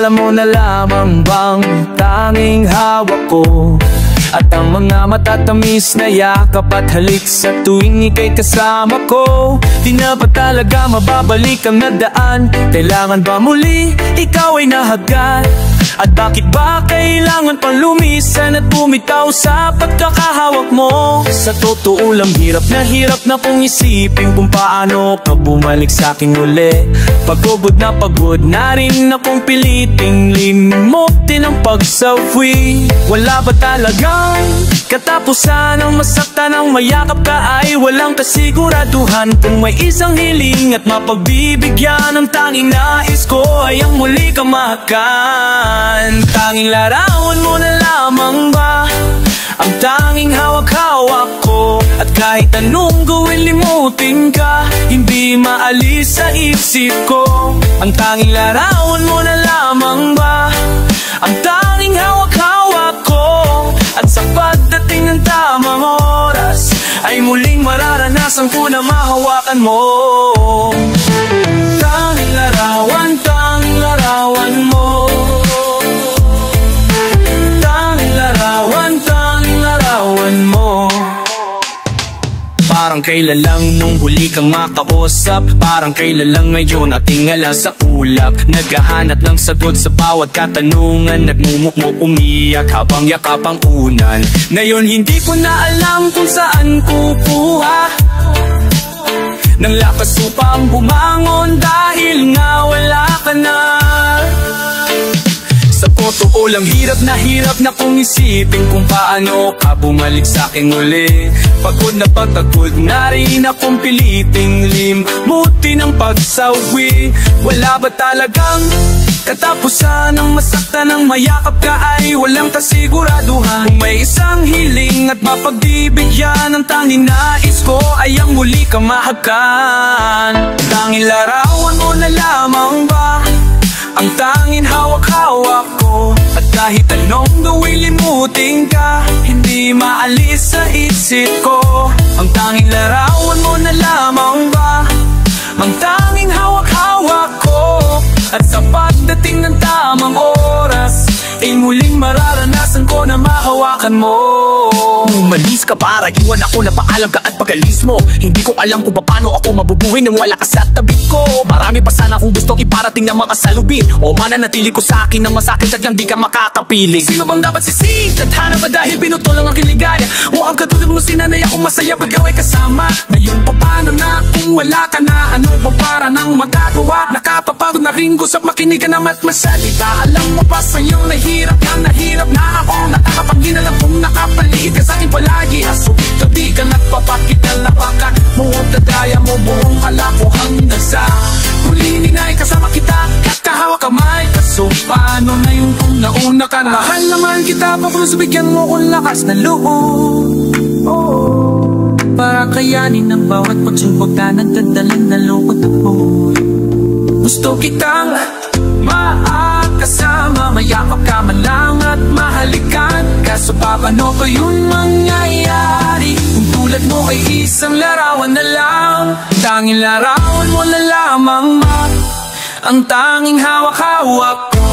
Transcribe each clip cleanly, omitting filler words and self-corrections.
alam mo na lamang bang tanging hawak ko at ang mga matatamis na yakap at halik sa tuwing ika'y kasama ko. Di na ba talaga mababalik ang nadaan? Kailangan ba muli ikaw ay nahagad? At bakit ba kailangan pang lumisan at bumitaw sa pagkakahawak mo? Sa totoo lang hirap na kong isipin kung paano ka bumalik sa'kin uli. Pagod na rin akong piliting limutin ang pagsawi. Wala ba talagang katapusan ang masaktan ng mayakap ka ay walang kasiguraduhan? Kung may isang hiling at mapagbibigyan, ang tanging nais ko ay ang muli ka mahakan. Tanging larawan mo na lamang ba ang tanging hawak-hawak ko? At kahit anong gawin limutin ka, hindi maalis sa isip ko. Ang tanging larawan mo na lamang ba ang tanging hawak-hawak ko? At sa pagdating ng tamang oras ay muling mararanasan ko na mahawakan mo. Tanging larawan mo. Parang kailan lang nung huli kang makausap, parang kailan lang medyo natingala sa ulap. Naghahanap ng sagot sa bawat katanungan, nagmumukmo umiyak habang yakap ang unan. Ngayon hindi ko na alam kung saan kukuha ng lakas upang bumangon dahil nga wala ka na. Sa totoo lang hirap na kong isipin kung paano ka bumalik sa'kin uli. Pagod na rin akong piliting limutin ang pagsawi. Wala ba talagang katapusan ang masaktan ng mayakap ka ay walang kasiguraduhan? Kung may isang hiling at mapagbibigyan, ang tanging nais ko ay ang muli ka mahakan. Tanging larawan mo na lamang ba ang tanging hawak-hawak ko? At kahit anong gawin limutin ka, hindi maalis sa isip ko. Ang tanging larawan mo na lamang ba ang tanging hawak-hawak ko? At sa pagdating ng tamang oras ay muling mararanasan ko na mahawakan mo. Umalis ka para iwan ako na paalam ka at pag-alis mo. Hindi ko alam kung paano ako mabubuhay nang wala ka sa tabi ko. Marami pa sana kung gustong iparating na mga salubin, o mananatili ko sa akin ng masakit at lang di ka makakapiling. Sino bang dapat sisig? Tadhana ba dahil binuto lang ang kiligaya? O ang katulad mo sinanay akong masaya pag ikaw ay kasama? Ngayon pa paano na kung wala ka na? Ano pa para nang magagawa? Nakapapagod na rin gusap makinig ka naman at masalita. Alam mo ba sa'yo nahirap na ako? Nakakapag-inalam kung nakapaligid ka sa'kin palagi. Asubit ka di ka nagpapakita na baka mo ang dadaya mo buong alako hanggang sa huli ay kasama kita at kahawak kamay. Kaso paano na yung kung nauna ka na? Mahal naman kita pa kung bigyan mo kong lakas na loob, para kayanin ang bawat pagsubok na nagdadalan na lungkot ako. Gusto kitang makasama, mayakap ka man lang at mahalikan. Kaso paano ko yun mangyayari kung tulad mo ay isang larawan na lang? Tanging larawan mo na lamang ma ang tanging hawak-hawak ko.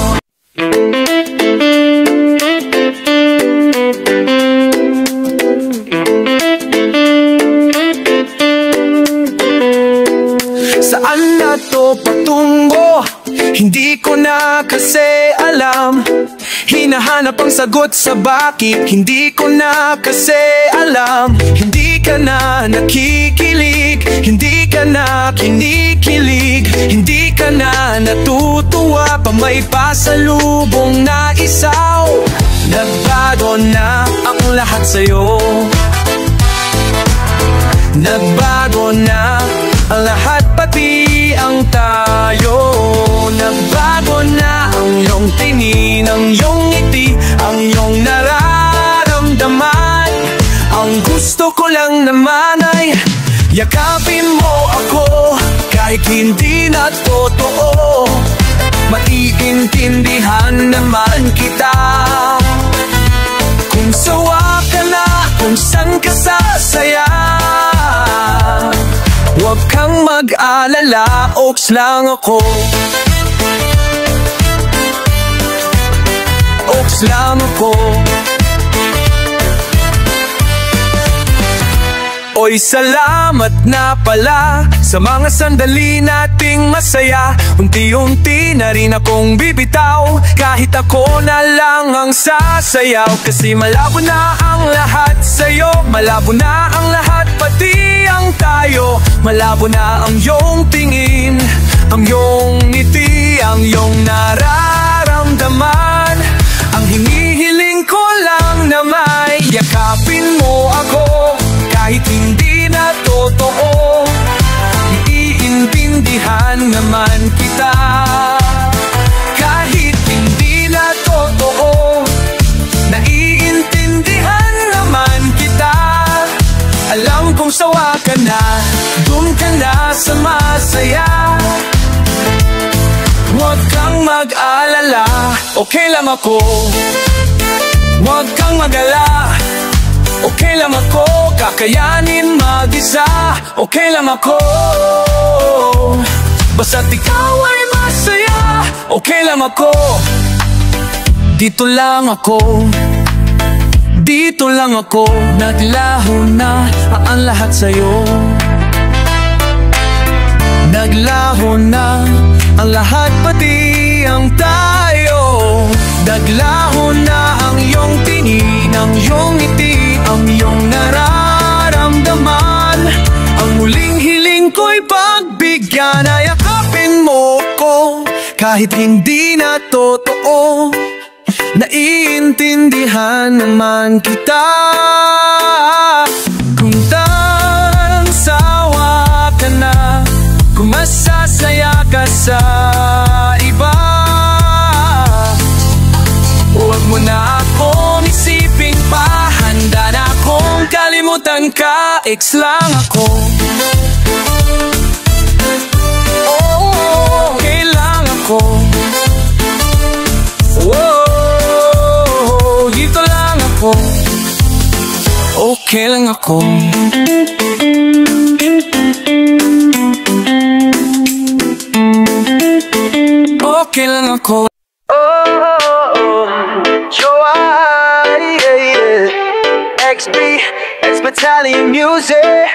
Saan na to patungo? Hindi ko na kasi alam. Hinahanap ang sagot sa bakit. Hindi ko na kasi alam. Hindi ka na nakikilig, hindi ka na kinikilig, hindi ka na natutuwa pa may pasalubong na isaw. Nagbago na ang lahat sa'yo. Nagbago na ang lahat, pati ang tayo. Nagbago na ang iyong tingin, ang iyong ngiti, ang iyong nararamdaman. Ang gusto ko lang naman ay yakapin mo ako kahit hindi na totoo. Maiintindihan naman kita kung sawa ka na, kung saan ka sasaya. Huwag kang mag-alala, oaks lang ako. focus lang ako. Oy, salamat na pala sa mga sandali nating masaya. Unti-unti na rin akong bibitaw, kahit ako na lang ang sasayaw. Kasi malabo na ang lahat sa'yo, malabo na ang lahat, pati ang tayo. Malabo na ang iyong tingin, ang iyong ngiti, ang iyong nararamdaman. Ang hinihiling ko lang na may yakapin mo ako, kahit hindi na totoo. Iintindihan naman kita, kahit hindi na totoo. Naiintindihan naman kita. Alam kong sawa ka na, dun ka na sa masaya. Huwag kang mag-alala, okay lang ako. Huwag kang mag-alala, okay lang ako. Kakayanin mag-isa, okay lang ako. Basta't ikaw ay masaya, okay lang ako. Dito lang ako, dito lang ako. Naglaho na ang lahat sa'yo, naglaho na ang lahat, pati ang tayo. Naglaho na ang iyong tingin, ang iyong ngiti, ang iyong nararamdaman. Ang muling hiling ko'y pagbigyan, ay yakapin mo ko, kahit hindi na totoo. Naiintindihan naman kita. Kung sawa ka na, kung masasaya ka sa iba, huwag mo na akong isipin pa. Handa na akong kalimutan ka, ex lang ako. Oh, okay lang ako. Oh, dito lang ako, okay lang ako. Okay lang ako. XB, X-Battalion Music.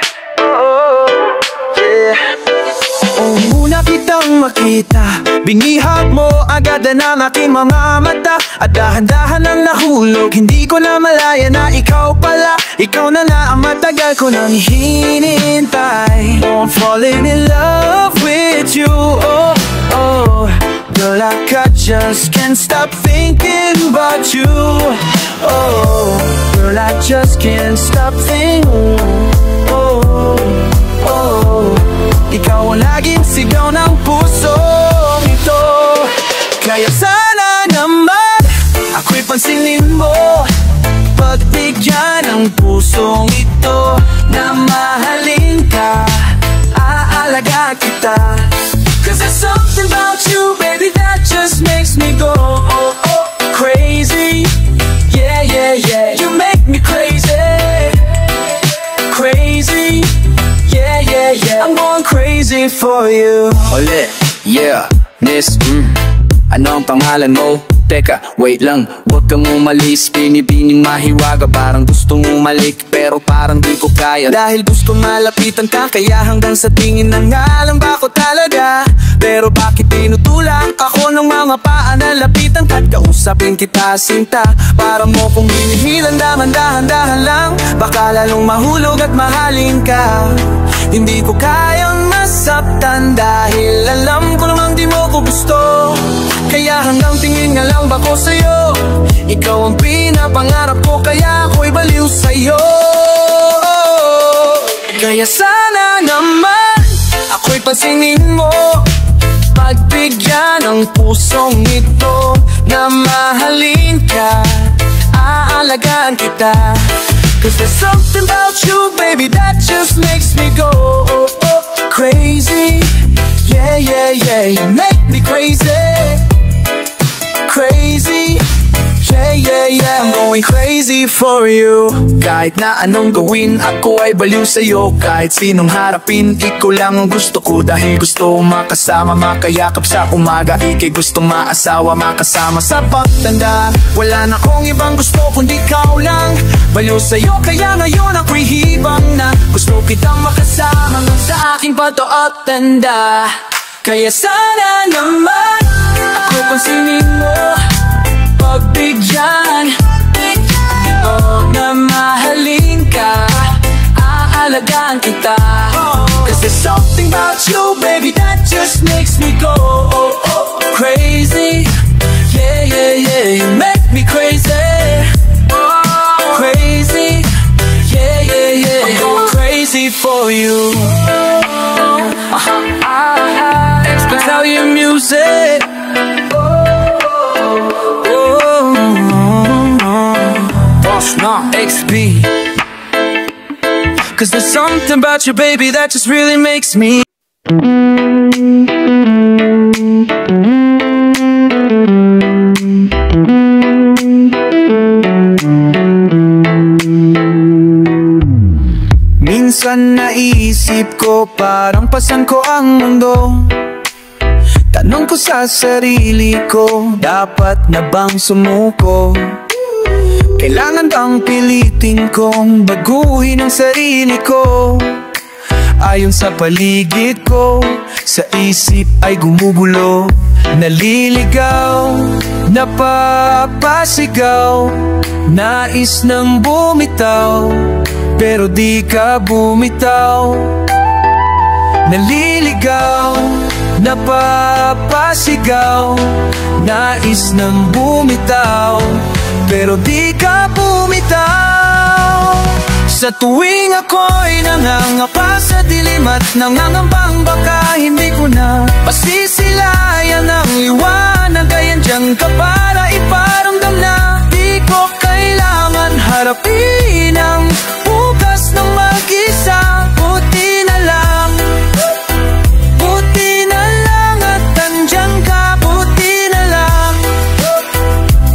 Una kitang makita, binihag mo agad ang aking mga mata. At dahan-dahan ang nahulog, hindi ko na malaya na ikaw pala. Ikaw na ang matagal ko nang hinintay. Oh, I'm falling in love with you. Oh, oh, girl, I just can't stop thinking about you. Oh, girl, I just can't stop thinking. Oh, oh, ikaw ang laging sigaw ng pusong ito. Kaya sana naman ako'y pansinin mo, pagbigyan ng pusong ito na mahalin ka, aalagaan kita. Cause there's something about you, baby, that just makes me go oh, oh, crazy. Yeah, yeah, yeah, you make me crazy. Crazy. Yeah, yeah, yeah, I'm going crazy for you. Ole, yeah, miss, ano ang pangalan mo? Teka, wait lang, huwag kang umalis. Binibining mahiwaga, parang gustong umalik, pero parang di ko kaya. Dahil gusto malapitan ka, kaya hanggang sa tingin na nga lang ba ko talaga. Pero bakit tinutulak ako ng mga paa na lapitan ka't kausapin kita, sinta? Para mo kong hinihilan, dahan-dahan lang, baka lalong mahulog at mahalin ka. Hindi ko kayang masaktan dahil alam ko namang di mo ko gusto. Kaya hanggang tingin nga lang ba ko sa'yo, ikaw ang pinapangarap ko, kaya ako'y baliw sa'yo. Kaya sana naman ako'y pansinin mo, pagbigyan ng pusong ito na mahalin ka, aalagaan kita. Cause there's something about you, baby, that just makes me go oh, oh, crazy. Yeah, yeah, yeah, you make me crazy. Crazy. Yeah, yeah, yeah, I'm going crazy for you. Kahit na anong gawin, ako ay baliw sa'yo. Kahit sinong harapin, ikaw lang ang gusto ko. Dahil gusto makasama, makayakap sa umaga. Ika'y gustong maasawa, makasama sa pagtanda. Wala na akong ibang gusto kundi ikaw lang. Baliw sa'yo, kaya ngayon ako'y hibang na. Gusto kitang makasama sa aking pato at tanda. Kaya sana naman ako pansinin mo, pagbigyan o na mahalin ka, aalagaan kita. Cause there's something about you, baby, that just makes me go crazy. Yeah, yeah, yeah, you make me crazy. Crazy. Yeah, yeah, yeah, I'm going crazy for you. Italian music. XB. Cause there's something about you, baby, that just really makes me. Minsan naisip ko, parang pasan ko ang mundo. Tanong ko sa sarili ko, dapat na bang sumuko? Kailangan bang pilitin kong baguhin ang sarili ko? Ayon sa paligid ko, sa isip ay gumugulo. Naliligaw, napapasigaw, nais nang bumitaw, pero di ka bumitaw. Naliligaw, napapasigaw, nais nang bumitaw, pero di ka bumitaw. Sa tuwing ako'y nangangapa sa dilim at nangangambang baka hindi ko na masisilayan ang liwanag, ay andiyan ka para iparamdam na di ko kailangan harapin ang bukas ng mag-isa. Buti na lang, buti na lang at andyan ka. Buti na lang,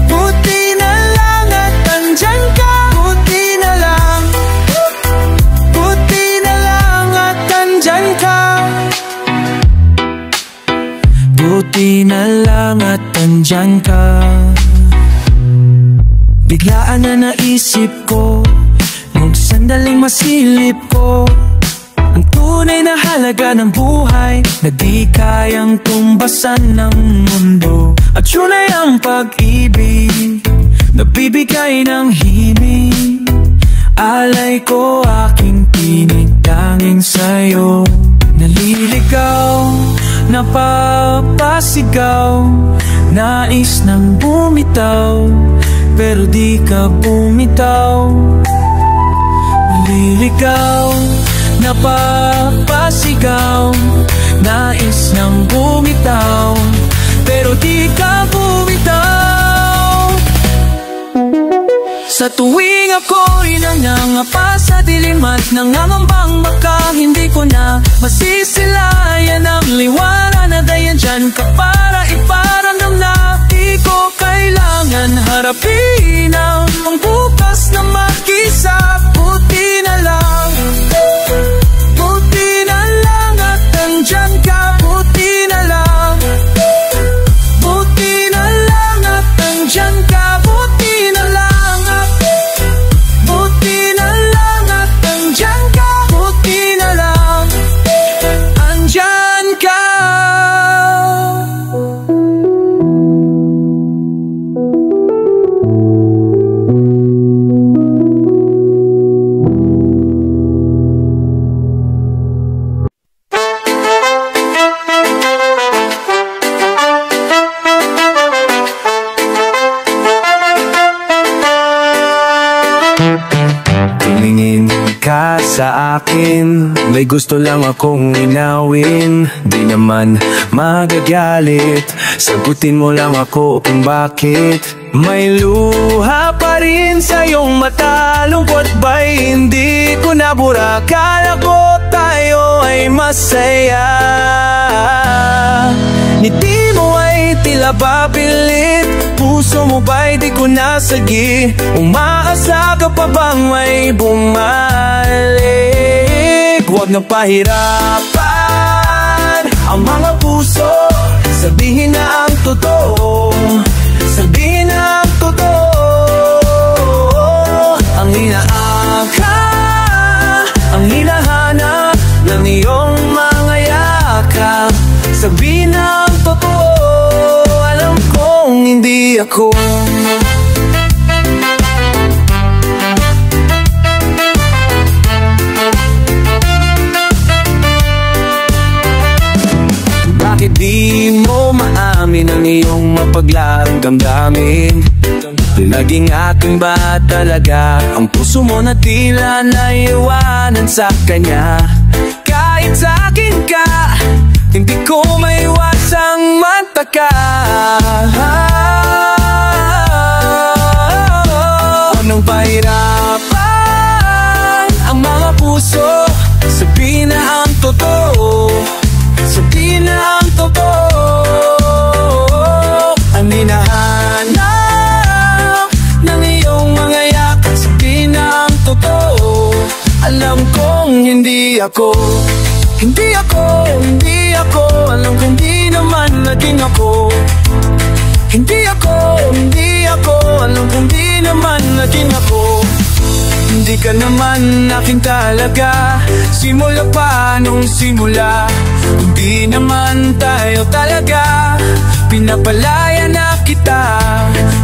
buti na lang at andyan ka. Buti na lang, buti na lang at andyan ka. Buti na lang at andyan ka. Biglaan na naisip ko, nung sandaling masilip ko, ang tunay na halaga ng buhay na di kayang tumbasan ng mundo. At yun ay ang pag-ibig na bibigay ng himig. Alay ko aking tinig tanging sa'yo. Naliligaw, napapasigaw, nais nang bumitaw, pero di ka bumitaw. Naliligaw, napapasigaw, nais nang bumitaw, pero di ka bumitaw. Sa tuwing ako'y nangangapa sa dilim at nangangambang baka hindi ko na masisilayan ang liwanag, ay andyan ka para iparamdam na di ko kailangan harapin ang bukas na mag-isa. Buti na lang, buti na lang at andyan ka. Buti na lang, buti na lang at andyan ka. Buti na lang at, buti na lang at andyan ka. Buti na lang, andyan ka. Tumingin ka sa akin, may gusto lang akong inawin. Di naman magagalit, sagutin mo lang ako kung bakit. May luha pa rin sa iyong mata, lungkot ba'y hindi ko nabura? Akala ko tayo ay masaya. Ngiti mo ay tila papilit, puso mo ba'y di ko nasagi? Umaasa ka pa bang may bumalik? Huwag na pahirapan ang mga puso, sabihin na ang totoo, sabihin na ang totoo. Ang inaaka, ang hinahanap ng iyong mga yakap, sabihin na ang totoo, alam kong hindi ako. Bakit di mo maamin ang iyong mapaglarang damdamin? Naging akin ba talaga ang puso mo na tila naiwanan sa kanya? Kahit sa akin ka, hindi ko maiwasang mataka. Anong pahirapan ang mga puso, sabihin na ang totoo, sabihin na ang totoo. Ang hinahanap ng iyong mga yakap, sabihin na ang totoo, alam kong hindi ako. Hindi ako, hindi ako, alam kong di naman naging ako. Hindi ako, hindi ako, alam kong di naman naging ako. Hindi ka naman akin talaga, simula pa nung simula. Hindi naman tayo talaga, pinapalaya na kita.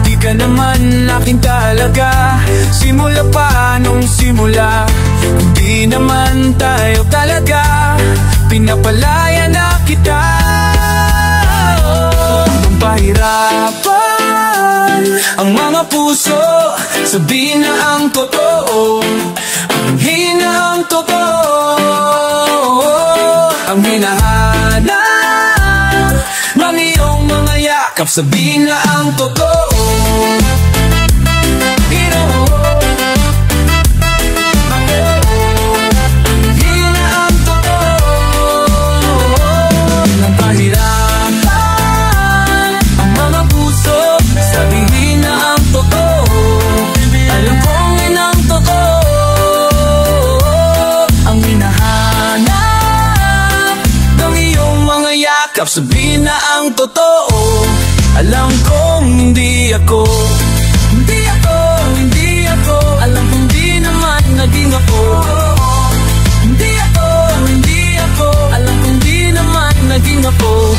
Di ka naman akin talaga, simula pa nung simula. Hindi naman tayo talaga, pinapalaya na kita. Ang pahirapan ang mga puso, sabihin na ang totoo, ang hina ang totoo. Ang hinahanap ng iyong mga yakap, sabihin na ang totoo. Sabihin na ang totoo, alam kong hindi ako. Hindi ako, hindi ako, alam kong di naman naging ako. Hindi ako, hindi ako, alam kong di naman naging ako.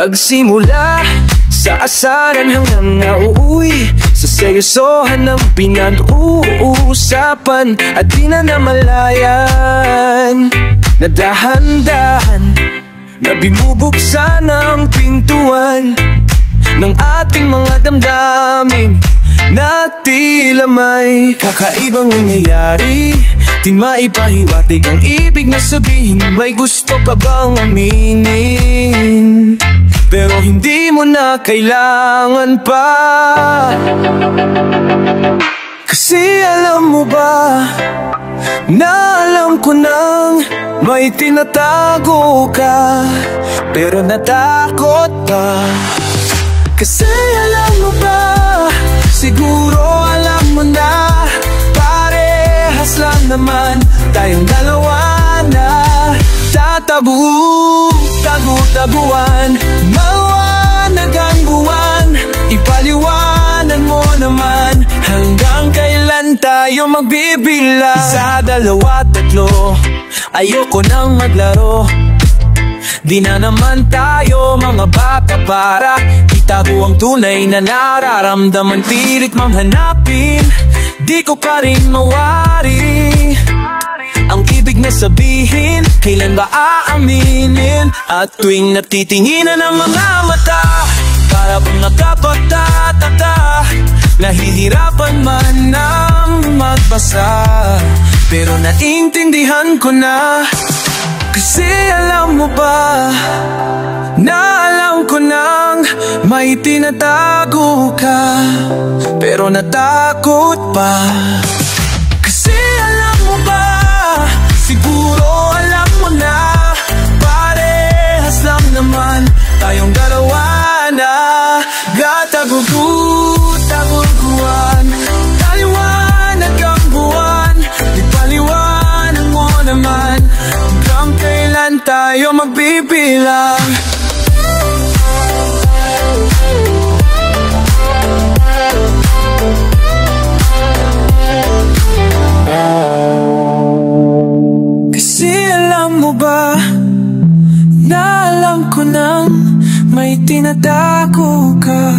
Nagsimula sa asaran hanggang nauuwi sa seryosohan ng pinag-uusapan, at di na namalayan na dahan-dahan na binubuksan ang pintuan ng ating mga damdamin na tila may kakaibang nangyayari. Di maipahiwatig ang ibig na sabihin, may gusto ka bang aminin? Pero hindi mo na kailangan pa, kasi alam mo ba na alam ko nang may tinatago ka, pero natakot ka. Kasi alam mo ba, siguro alam mo na, parehas lang naman tayong dalawa na tagu-taguan. Maliwanag ang buwan, ipaliwanag mo naman, hanggang kailan tayo magbibilang? Isa, dalawa, tatlo, ayoko nang maglaro. Di na naman tayo mga bata para itago ang tunay na nararamdaman. Pilit mang hanapin, di ko pa rin mawari ang ibig na sabihin, kailan ba aaminin? At tuwing natitinginan ng mga mata, para bang nagkapagtataka, nahihirapan man ang magbasa. pero naintindihan ko na. Kasi alam mo ba, na alam ko nang may tinatago ka, pero natakot pa. Kasi alam mo ba, siguro alam mo na, parehas lang naman tayong dalawa na gataguguan. Taliwanag ang buwan, ipaliwanag mo naman hanggang kailan tayo magbibilang. Kasi alam mo ba, na alam ko nang may tinatago ka,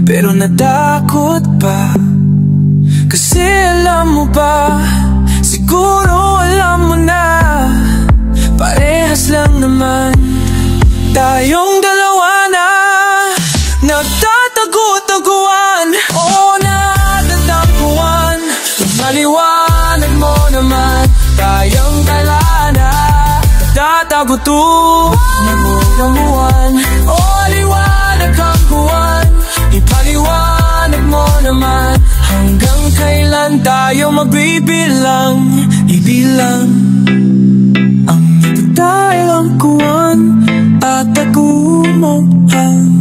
pero natakot pa. Kasi alam mo ba, siguro alam mo na, parehas lang naman tayong dalawa na nagtatago-taguan. Oo, natatampuan, maliwanag mo naman tayong dalawa na nagtatago-taguan. Namunamuan, oh liwanag ang buwan, ipaliwanag mo naman hanggang kailan tayo magbibilang. Ibilang ang natatayang kuwan at tagumohan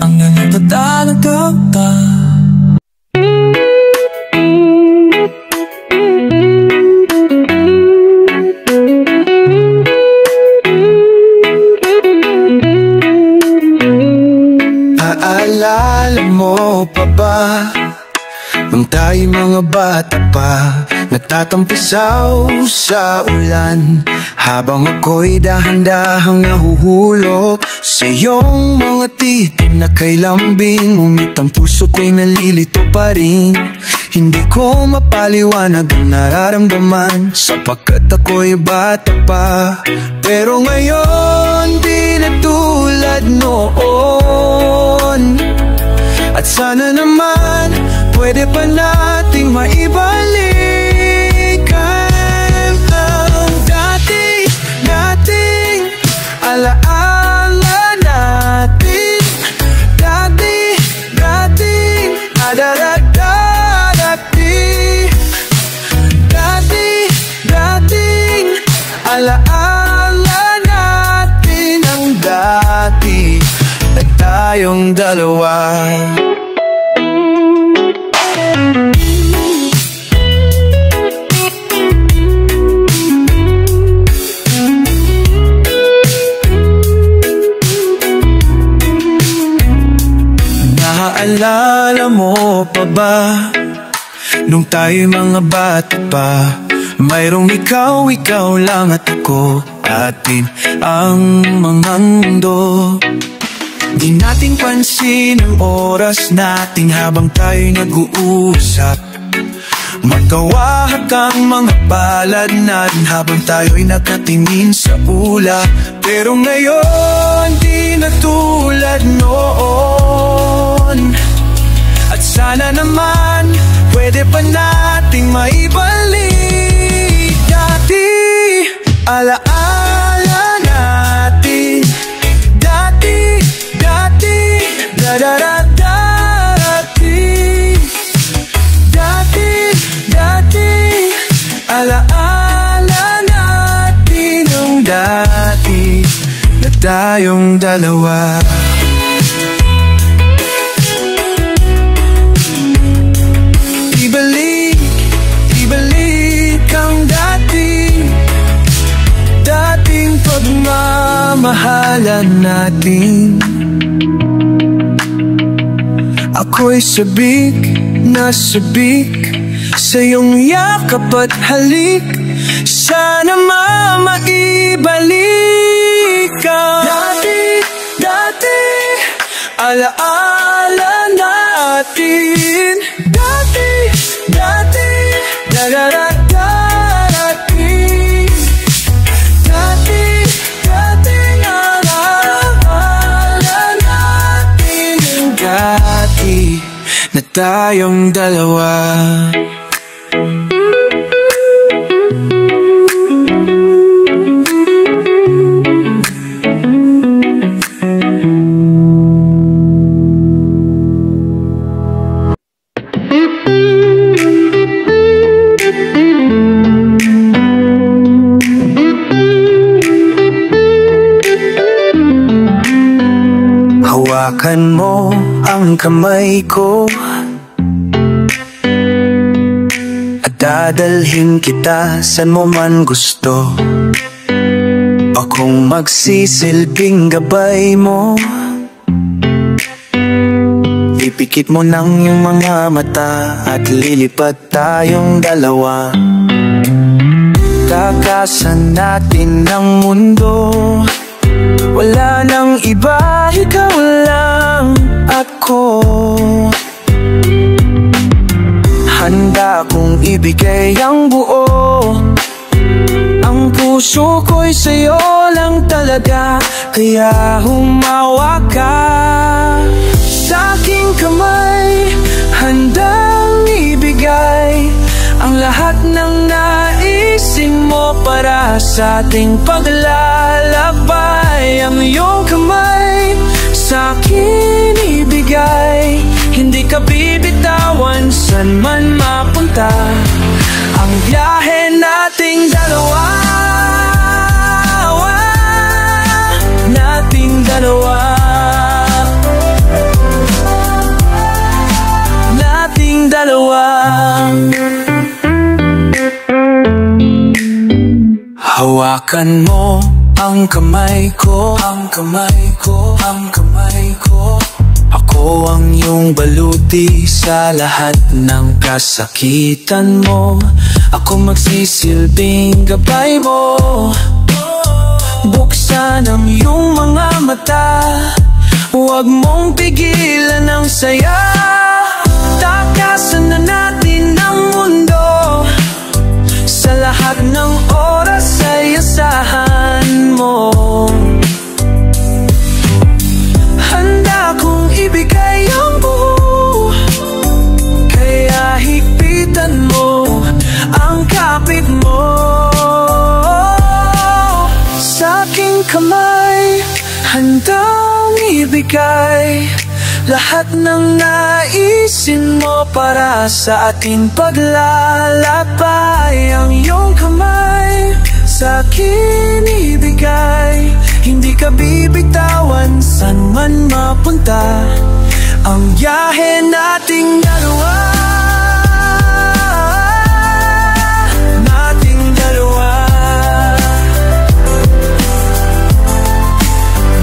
ang nanapatalang kapta. Aalala mo pa ba, nung tayo mga bata pa, nagtatampisaw sa ulan, habang ako'y dahan-dahang nahuhulog sa iyong mga titig na kay lambing. Ngunit ang puso ko'y nalilito pa rin, hindi ko mapaliwanag ang nararamdaman, sapagkat ako'y bata pa. Pero ngayon di na tulad noon, at sana naman pwede pa nating maibalikan ang dating alaala natin. Dating alaala natin ang dati na tayong dalawa. Naaalala mo pa ba, nung tayo'y mga bata pa, mayroong ikaw lang at ako, atin ang mga mundo. Di nating pansin ang oras natin habang tayo'y nag-uusap, magkawahak ang mga palad natin habang tayo'y nakatingin sa ulap. Pero ngayon di na tulad noon, at sana naman pwede pa nating maibalik dati alaala natin. Dati alaala natin ang dati na tayong dalawa. Ibalik ang dating pagmamahalan natin. Ako'y sabik na sabik sa iyong yakap at halik, sana maibalik ka. Dati alaala natin. Dati alaala natin ang dati na tayong dalawa. Hawakan mo ang kamay ko at dadalhin kita saan mo man gusto. Akong magsisilbing gabay mo. Ipikit mo ng iyong mga mata at lilipad tayong dalawa. Takasan natin ang mundo. Wala nang iba, ikaw lang ako. Handa kong ibigay ang buo. Ang puso ko'y sa'yo lang talaga, kaya humawa ka sa aking kamay. Handang ibigay ang lahat ng naisin mo para sa ating paglalakbay. Ang iyong kamay sa akin ibigay, hindi ka bibitawan saan man mapunta. Ang biyahe nating dalawa, nating dalawa, nating dalawa. Hawakan mo ang kamay ko, ang kamay ko, ang kamay ko. Ako ang iyong baluti sa lahat ng kasakitan mo. Ako magsisilbing gabay mo. Buksan ang iyong mga mata, huwag mong pigilan ang saya. Takasan na natin ang mundo. Sa lahat ng oras ay asahan mo. Handa kong ibigay ang buo, kaya higpitan mo ang kapit mo. Sa aking kamay, handang ibigay lahat ng naisin mo para sa ating paglalakbay. Ang iyong kamay sa akin ibigay, hindi ka bibitawan saan man mapunta. Ang biyahe nating dalawa, nating dalawa,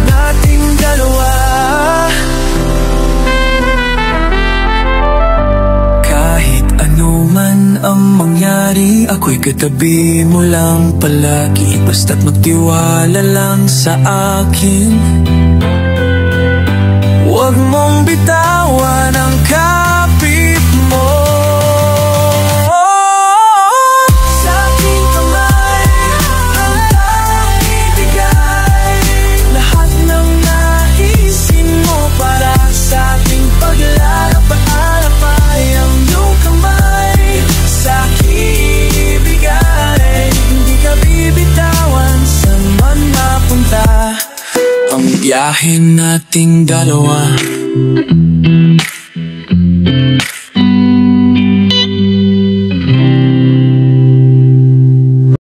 nating dalawa. Kahit ano man ang mangyari, ako'y katabi mo lang palagi. Basta't magtiwala lang sa akin. Huwag mong bitawan ang kapit mo. Sa aking kamay, handang ibigay lahat ng naisin mo para sa ating paglalakbay. Ang iyong kamay sa akin ibigay, hindi ka bibitawan saan man mapunta. Ang biyahe nating dalawa,